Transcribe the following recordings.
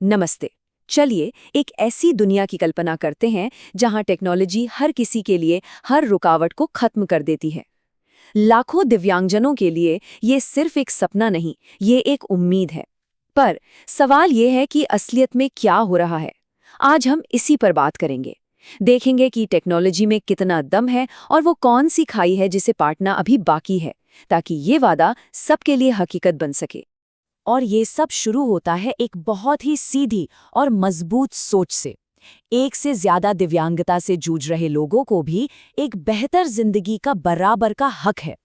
नमस्ते। चलिए एक ऐसी दुनिया की कल्पना करते हैं जहां टेक्नोलॉजी हर किसी के लिए हर रुकावट को खत्म कर देती है। लाखों दिव्यांगजनों के लिए ये सिर्फ एक सपना नहीं, ये एक उम्मीद है। पर सवाल ये है कि असलियत में क्या हो रहा है। आज हम इसी पर बात करेंगे। देखेंगे कि टेक्नोलॉजी में कितना दम है और वो कौन सी खाई है जिसे पाटना अभी बाकी है, ताकि ये वादा सबके लिए हकीकत बन सके। और ये सब शुरू होता है एक बहुत ही सीधी और मजबूत सोच से। एक से ज्यादा दिव्यांगता से जूझ रहे लोगों को भी एक बेहतर जिंदगी का बराबर का हक है।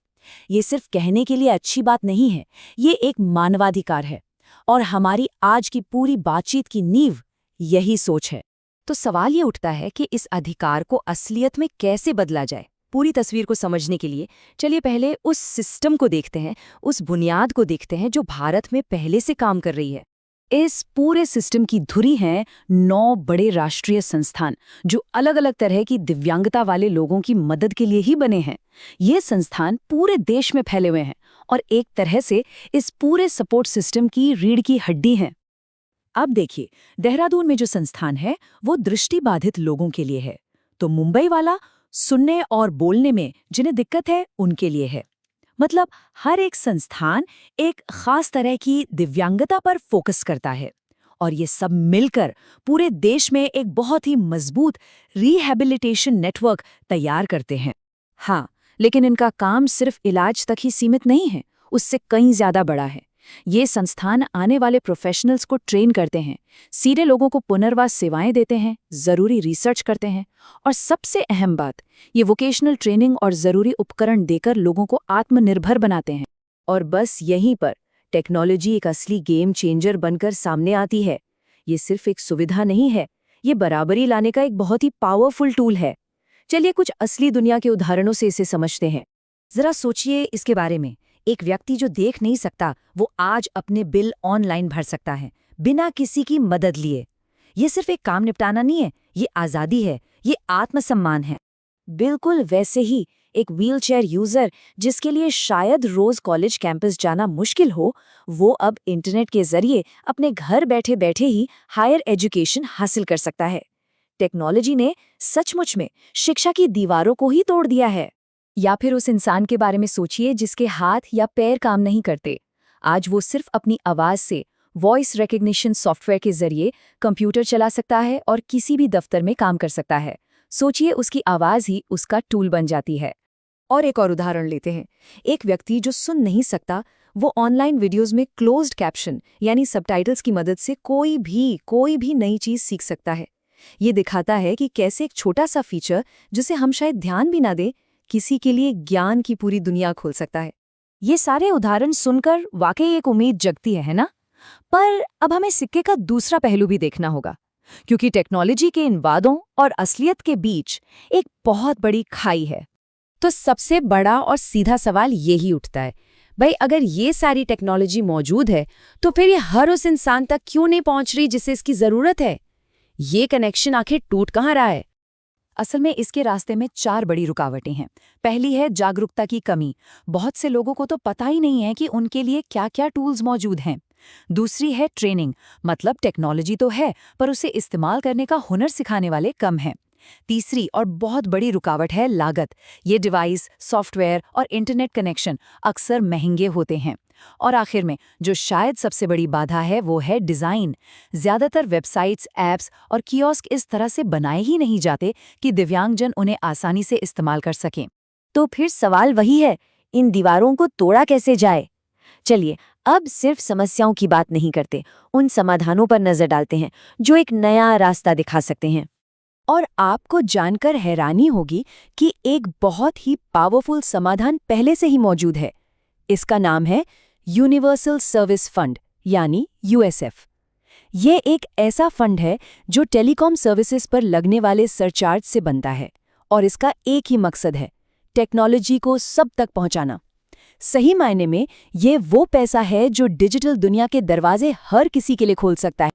ये सिर्फ कहने के लिए अच्छी बात नहीं है, ये एक मानवाधिकार है। और हमारी आज की पूरी बातचीत की नींव यही सोच है। तो सवाल ये उठता है कि इस अधिकार को असलियत में कैसे बदला जाए। पूरी तस्वीर को समझने के लिए चलिए पहले उस सिस्टम को देखते हैं, उस बुनियाद को देखते हैं जो भारत में पहले से काम कर रही है। इस पूरे सिस्टम की धुरी हैं 9 बड़े राष्ट्रीय संस्थान जो अलग अलग तरह की दिव्यांगता वाले लोगों की मदद के लिए ही बने हैं। ये संस्थान पूरे देश में फैले हुए हैं और एक तरह से इस पूरे सपोर्ट सिस्टम की रीढ़ की हड्डी हैं। अब देखिए, देहरादून में जो संस्थान है वो दृष्टिबाधित लोगों के लिए है, तो मुंबई वाला सुनने और बोलने में जिन्हें दिक्कत है उनके लिए है। मतलब हर एक संस्थान एक खास तरह की दिव्यांगता पर फोकस करता है और ये सब मिलकर पूरे देश में एक बहुत ही मजबूत रिहैबिलिटेशन नेटवर्क तैयार करते हैं। हाँ, लेकिन इनका काम सिर्फ इलाज तक ही सीमित नहीं है, उससे कहीं ज्यादा बड़ा है। ये संस्थान आने वाले प्रोफेशनल्स को ट्रेन करते हैं, सीधे लोगों को पुनर्वास सेवाएं देते हैं, जरूरी रिसर्च करते हैं और सबसे अहम बात, ये वोकेशनल ट्रेनिंग और जरूरी उपकरण देकर लोगों को आत्मनिर्भर बनाते हैं। और बस यहीं पर टेक्नोलॉजी एक असली गेम चेंजर बनकर सामने आती है। ये सिर्फ एक सुविधा नहीं है, ये बराबरी लाने का एक बहुत ही पावरफुल टूल है। चलिए कुछ असली दुनिया के उदाहरणों से इसे समझते हैं। जरा सोचिए इसके बारे में। एक व्यक्ति जो देख नहीं सकता वो आज अपने बिल ऑनलाइन भर सकता है बिना किसी की मदद लिए। ये सिर्फ एक काम निपटाना नहीं है, ये आज़ादी है, ये आत्मसम्मान है। बिल्कुल वैसे ही एक व्हीलचेयर यूजर जिसके लिए शायद रोज कॉलेज कैंपस जाना मुश्किल हो, वो अब इंटरनेट के जरिए अपने घर बैठे बैठे ही हायर एजुकेशन हासिल कर सकता है। टेक्नोलॉजी ने सचमुच में शिक्षा की दीवारों को ही तोड़ दिया है। या फिर उस इंसान के बारे में सोचिए जिसके हाथ या पैर काम नहीं करते। आज वो सिर्फ अपनी आवाज से वॉइस रिकग्निशन सॉफ्टवेयर के जरिए कंप्यूटर चला सकता है और किसी भी दफ्तर में काम कर सकता है। सोचिए उसकी आवाज ही उसका टूल बन जाती है। और एक और उदाहरण लेते हैं। एक व्यक्ति जो सुन नहीं सकता, वो ऑनलाइन वीडियोस में क्लोज्ड कैप्शन यानी सबटाइटल्स की मदद से कोई भी नई चीज सीख सकता है। ये दिखाता है कि कैसे एक छोटा सा फीचर जिसे हम शायद ध्यान भी ना दें, किसी के लिए ज्ञान की पूरी दुनिया खोल सकता है। ये सारे उदाहरण सुनकर वाकई एक उम्मीद जगती है ना? पर अब हमें सिक्के का दूसरा पहलू भी देखना होगा, क्योंकि टेक्नोलॉजी के इन वादों और असलियत के बीच एक बहुत बड़ी खाई है। तो सबसे बड़ा और सीधा सवाल यही उठता है, भाई अगर ये सारी टेक्नोलॉजी मौजूद है तो फिर ये हर उस इंसान तक क्यों नहीं पहुंच रही जिसे इसकी जरूरत है? ये कनेक्शन आखिर टूट कहाँ रहा है? असल में इसके रास्ते में 4 बड़ी रुकावटें हैं। पहली है जागरूकता की कमी। बहुत से लोगों को तो पता ही नहीं है कि उनके लिए क्या-क्या टूल्स मौजूद हैं। दूसरी है ट्रेनिंग, मतलब टेक्नोलॉजी तो है पर उसे इस्तेमाल करने का हुनर सिखाने वाले कम हैं। तीसरी और बहुत बड़ी रुकावट है लागत। ये डिवाइस, सॉफ्टवेयर और इंटरनेट कनेक्शन अक्सर महंगे होते हैं। और आखिर में जो शायद सबसे बड़ी बाधा है वो है डिज़ाइन। ज़्यादातर वेबसाइट्स, ऐप्स और कियोस्क इस तरह से बनाए ही नहीं जाते कि दिव्यांगजन उन्हें आसानी से इस्तेमाल कर सकें। तो फिर सवाल वही है, इन दीवारों को तोड़ा कैसे जाए? चलिए अब सिर्फ समस्याओं की बात नहीं करते, उन समाधानों पर नजर डालते हैं जो एक नया रास्ता दिखा सकते हैं। और आपको जानकर हैरानी होगी कि एक बहुत ही पावरफुल समाधान पहले से ही मौजूद है। इसका नाम है यूनिवर्सल सर्विस फंड यानी यूएसएफ। ये एक ऐसा फंड है जो टेलीकॉम सर्विसेज पर लगने वाले सरचार्ज से बनता है और इसका एक ही मकसद है, टेक्नोलॉजी को सब तक पहुंचाना। सही मायने में ये वो पैसा है जो डिजिटल दुनिया के दरवाजे हर किसी के लिए खोल सकता है।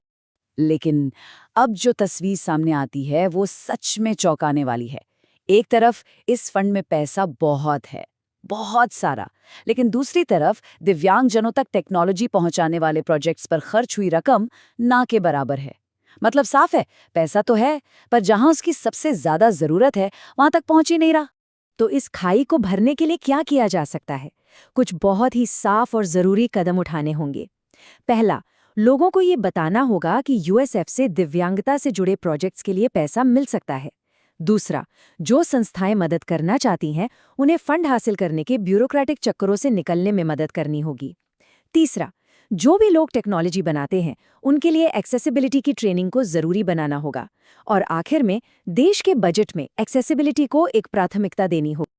लेकिन अब जो तस्वीर सामने आती है वो सच में चौंकाने वाली है। एक तरफ इस फंड में पैसा बहुत है, बहुत सारा। लेकिन दूसरी तरफ दिव्यांगजनों तक टेक्नोलॉजी पहुंचाने वाले प्रोजेक्ट्स पर खर्च हुई रकम ना के बराबर है। मतलब साफ है, पैसा तो है, पर जहां उसकी सबसे ज्यादा जरूरत है वहां तक पहुंच ही नहीं रहा। तो इस खाई को भरने के लिए क्या किया जा सकता है? कुछ बहुत ही साफ और जरूरी कदम उठाने होंगे। पहला, लोगों को ये बताना होगा कि यूएसएफ से दिव्यांगता से जुड़े प्रोजेक्ट्स के लिए पैसा मिल सकता है। दूसरा, जो संस्थाएं मदद करना चाहती हैं, उन्हें फंड हासिल करने के ब्यूरोक्रेटिक चक्करों से निकलने में मदद करनी होगी। तीसरा, जो भी लोग टेक्नोलॉजी बनाते हैं, उनके लिए एक्सेसिबिलिटी की ट्रेनिंग को जरूरी बनाना होगा। और आखिर में, देश के बजट में एक्सेसिबिलिटी को एक प्राथमिकता देनी होगी।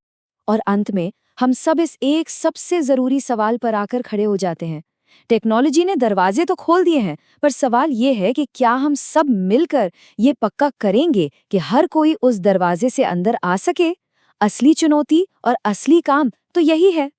और अंत में, हम सब इस एक सबसे जरूरी सवाल पर आकर खड़े हो जाते हैं। टेक्नोलॉजी ने दरवाजे तो खोल दिए हैं, पर सवाल ये है कि क्या हम सब मिलकर ये पक्का करेंगे कि हर कोई उस दरवाजे से अंदर आ सके? असली चुनौती और असली काम तो यही है।